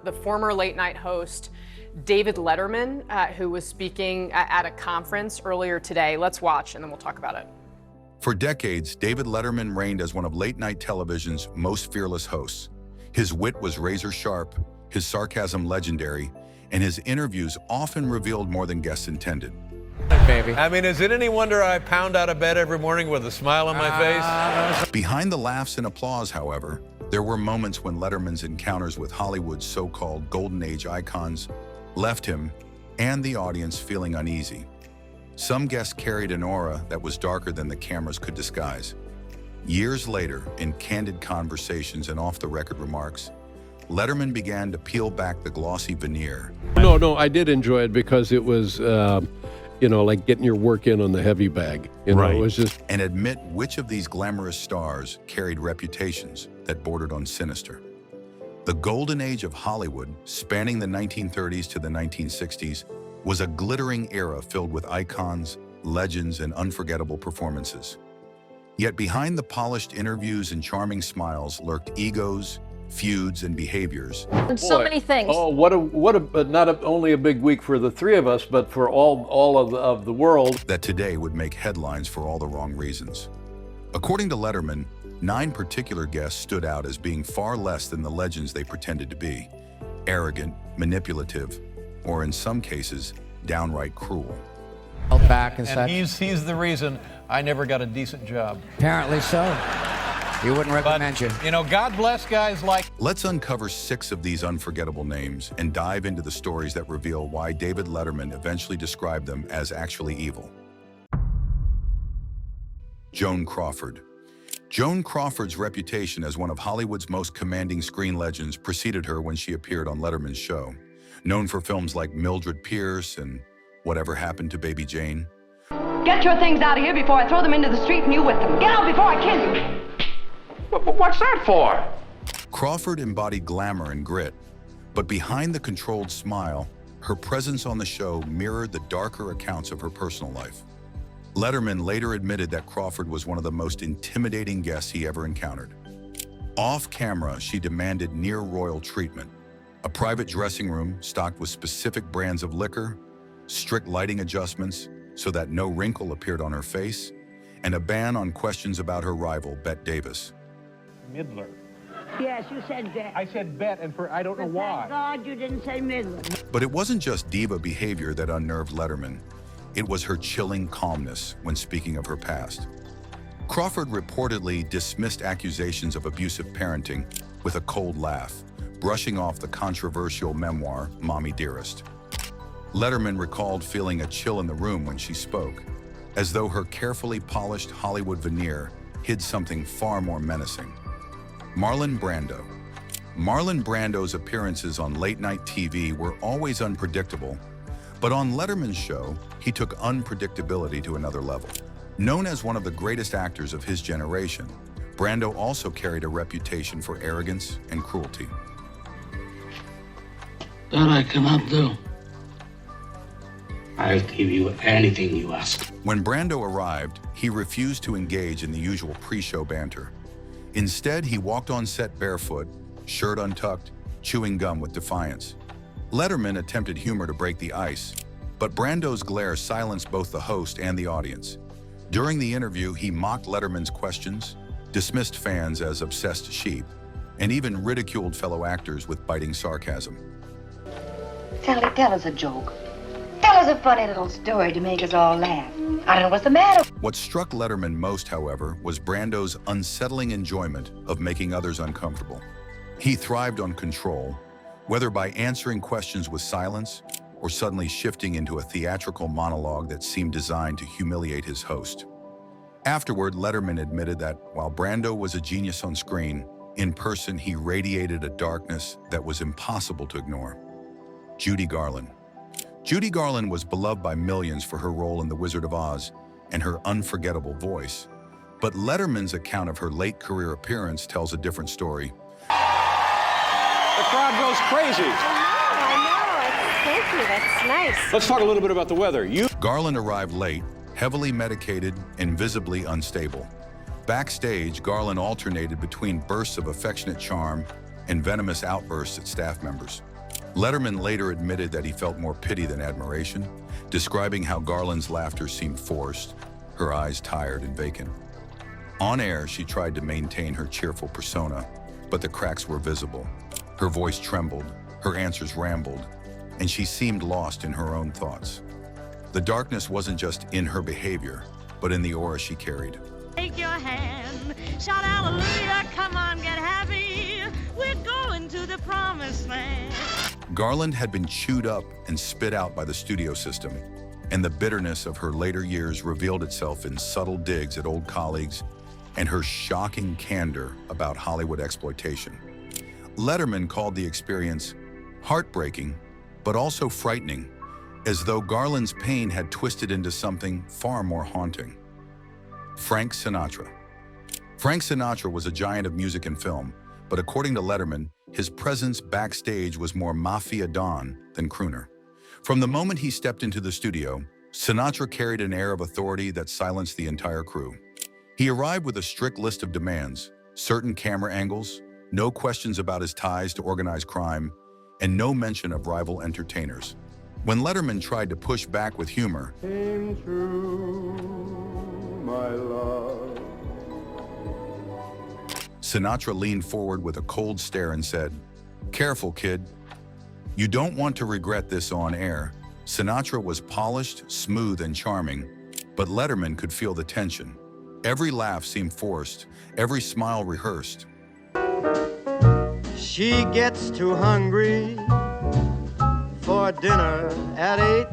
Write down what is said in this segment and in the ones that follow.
the former late night host, David Letterman, who was speaking at a conference earlier today. Let's watch and then we'll talk about it. For decades, David Letterman reigned as one of late-night television's most fearless hosts. His wit was razor-sharp, his sarcasm legendary, and his interviews often revealed more than guests intended. Baby. I mean, is it any wonder I pound out of bed every morning with a smile on my face? Behind the laughs and applause, however, there were moments when Letterman's encounters with Hollywood's so-called Golden Age icons left him and the audience feeling uneasy. Some guests carried an aura that was darker than the cameras could disguise. Years later, in candid conversations and off-the-record remarks, Letterman began to peel back the glossy veneer. No, I did enjoy it because it was, like getting your work in on the heavy bag. It was just... And admit which of these glamorous stars carried reputations that bordered on sinister. The golden age of Hollywood, spanning the 1930s to the 1960s, was a glittering era filled with icons, legends, and unforgettable performances. Yet behind the polished interviews and charming smiles lurked egos, feuds, and behaviors. And so many things. Oh, not only a big week for the three of us, but for all of the world. That today would make headlines for all the wrong reasons. According to Letterman, 9 particular guests stood out as being far less than the legends they pretended to be: arrogant, manipulative, or in some cases, downright cruel. Back and such. He's the reason I never got a decent job. Apparently so. You wouldn't recommend you. God bless guys like... Let's uncover 6 of these unforgettable names and dive into the stories that reveal why David Letterman eventually described them as actually evil. Joan Crawford. Joan Crawford's reputation as one of Hollywood's most commanding screen legends preceded her when she appeared on Letterman's show. Known for films like Mildred Pierce and Whatever Happened to Baby Jane. Get your things out of here before I throw them into the street and you with them. Get out before I kill you. What's that for? Crawford embodied glamour and grit, but behind the controlled smile, her presence on the show mirrored the darker accounts of her personal life. Letterman later admitted that Crawford was one of the most intimidating guests he ever encountered. Off camera, she demanded near-royal treatment, a private dressing room stocked with specific brands of liquor, strict lighting adjustments so that no wrinkle appeared on her face, and a ban on questions about her rival, Bette Davis. Midler. Yes, you said Bet. I said Bet, and I don't know why. Thank God you didn't say Midler. But it wasn't just diva behavior that unnerved Letterman. It was her chilling calmness when speaking of her past. Crawford reportedly dismissed accusations of abusive parenting with a cold laugh, brushing off the controversial memoir, Mommy Dearest. Letterman recalled feeling a chill in the room when she spoke, as though her carefully polished Hollywood veneer hid something far more menacing. Marlon Brando. Marlon Brando's appearances on late-night TV were always unpredictable, but on Letterman's show, he took unpredictability to another level. Known as one of the greatest actors of his generation, Brando also carried a reputation for arrogance and cruelty. That I cannot do. I'll give you anything you ask. When Brando arrived, he refused to engage in the usual pre-show banter. Instead, he walked on set barefoot, shirt untucked, chewing gum with defiance. Letterman attempted humor to break the ice, but Brando's glare silenced both the host and the audience. During the interview, he mocked Letterman's questions, dismissed fans as obsessed sheep, and even ridiculed fellow actors with biting sarcasm. Sally, tell us a joke. Tell us a funny little story to make us all laugh. I don't know what's the matter. What struck Letterman most, however, was Brando's unsettling enjoyment of making others uncomfortable. He thrived on control, whether by answering questions with silence or suddenly shifting into a theatrical monologue that seemed designed to humiliate his host. Afterward, Letterman admitted that while Brando was a genius on screen, in person he radiated a darkness that was impossible to ignore. Judy Garland. Judy Garland was beloved by millions for her role in The Wizard of Oz and her unforgettable voice. But Letterman's account of her late career appearance tells a different story. The crowd goes crazy. I know. Thank you. That's nice. Let's talk a little bit about the weather. Garland arrived late, heavily medicated and visibly unstable. Backstage, Garland alternated between bursts of affectionate charm and venomous outbursts at staff members. Letterman later admitted that he felt more pity than admiration, describing how Garland's laughter seemed forced, her eyes tired and vacant. On air, she tried to maintain her cheerful persona, but the cracks were visible. Her voice trembled, her answers rambled, and she seemed lost in her own thoughts. The darkness wasn't just in her behavior, but in the aura she carried. Take your hand, shout hallelujah, come on, get happy. We're going to the promised land. Garland had been chewed up and spit out by the studio system, and the bitterness of her later years revealed itself in subtle digs at old colleagues and her shocking candor about Hollywood exploitation. Letterman called the experience heartbreaking, but also frightening, as though Garland's pain had twisted into something far more haunting. Frank Sinatra. Frank Sinatra was a giant of music and film, but according to Letterman, his presence backstage was more mafia don than crooner. From the moment he stepped into the studio, Sinatra carried an air of authority that silenced the entire crew. He arrived with a strict list of demands, certain camera angles, no questions about his ties to organized crime, and no mention of rival entertainers. When Letterman tried to push back with humor, came true, my love. Sinatra leaned forward with a cold stare and said, "Careful, kid. You don't want to regret this on air." Sinatra was polished, smooth, and charming, but Letterman could feel the tension. Every laugh seemed forced, every smile rehearsed. She gets too hungry for dinner at 8.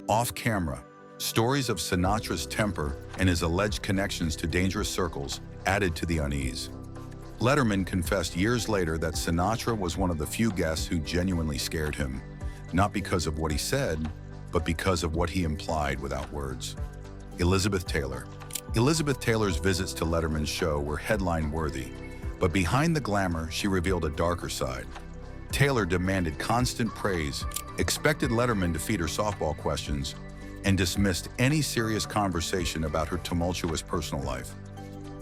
Off camera, stories of Sinatra's temper and his alleged connections to dangerous circles added to the unease. Letterman confessed years later that Sinatra was one of the few guests who genuinely scared him, not because of what he said, but because of what he implied without words. Elizabeth Taylor. Elizabeth Taylor's visits to Letterman's show were headline-worthy, but behind the glamour, she revealed a darker side. Taylor demanded constant praise, expected Letterman to feed her softball questions, and dismissed any serious conversation about her tumultuous personal life.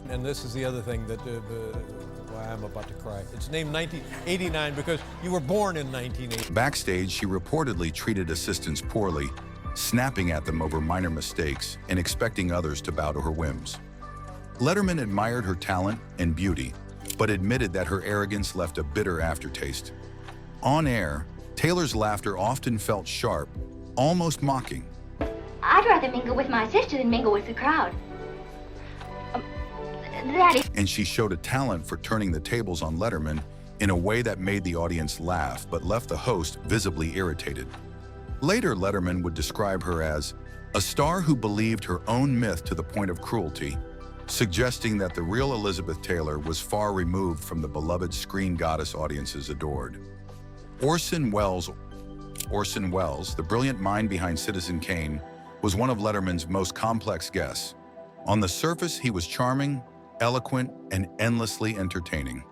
And this is the other thing that, why I'm about to cry. It's named 1989 because you were born in 1980. Backstage, she reportedly treated assistants poorly, snapping at them over minor mistakes and expecting others to bow to her whims. Letterman admired her talent and beauty, but admitted that her arrogance left a bitter aftertaste. On air, Taylor's laughter often felt sharp, almost mocking. I'd rather mingle with my sister than mingle with the crowd. That is... And she showed a talent for turning the tables on Letterman in a way that made the audience laugh but left the host visibly irritated. Later, Letterman would describe her as a star who believed her own myth to the point of cruelty, suggesting that the real Elizabeth Taylor was far removed from the beloved screen goddess audiences adored. Orson Wells, the brilliant mind behind Citizen Kane, was one of Letterman's most complex guests. On the surface, he was charming, eloquent, and endlessly entertaining.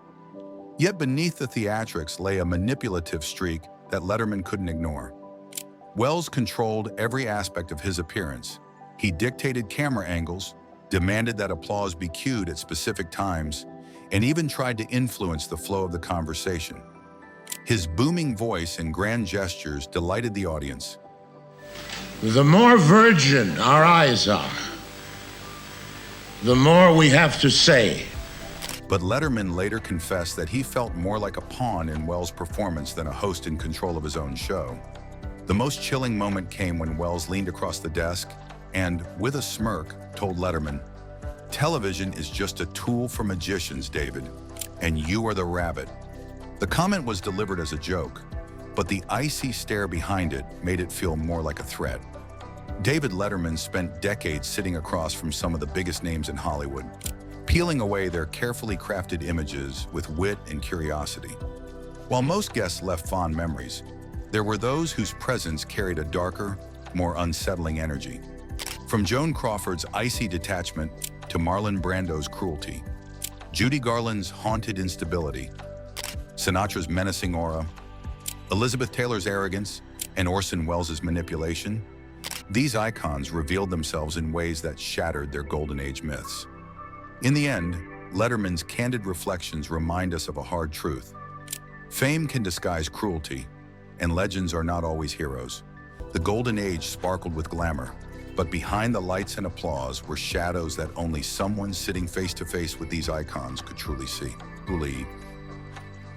Yet beneath the theatrics lay a manipulative streak that Letterman couldn't ignore. Wells controlled every aspect of his appearance. He dictated camera angles, demanded that applause be cued at specific times, and even tried to influence the flow of the conversation. His booming voice and grand gestures delighted the audience. The more virgin our eyes are, the more we have to say. But Letterman later confessed that he felt more like a pawn in Wells' performance than a host in control of his own show. The most chilling moment came when Wells leaned across the desk and, with a smirk, told Letterman, "Television is just a tool for magicians, David, and you are the rabbit." The comment was delivered as a joke, but the icy stare behind it made it feel more like a threat. David Letterman spent decades sitting across from some of the biggest names in Hollywood, peeling away their carefully crafted images with wit and curiosity. While most guests left fond memories, there were those whose presence carried a darker, more unsettling energy. From Joan Crawford's icy detachment to Marlon Brando's cruelty, Judy Garland's haunted instability, Sinatra's menacing aura, Elizabeth Taylor's arrogance, and Orson Welles' manipulation, these icons revealed themselves in ways that shattered their Golden Age myths. In the end, Letterman's candid reflections remind us of a hard truth. Fame can disguise cruelty, and legends are not always heroes. The Golden Age sparkled with glamour, but behind the lights and applause were shadows that only someone sitting face to face with these icons could truly see. Truly,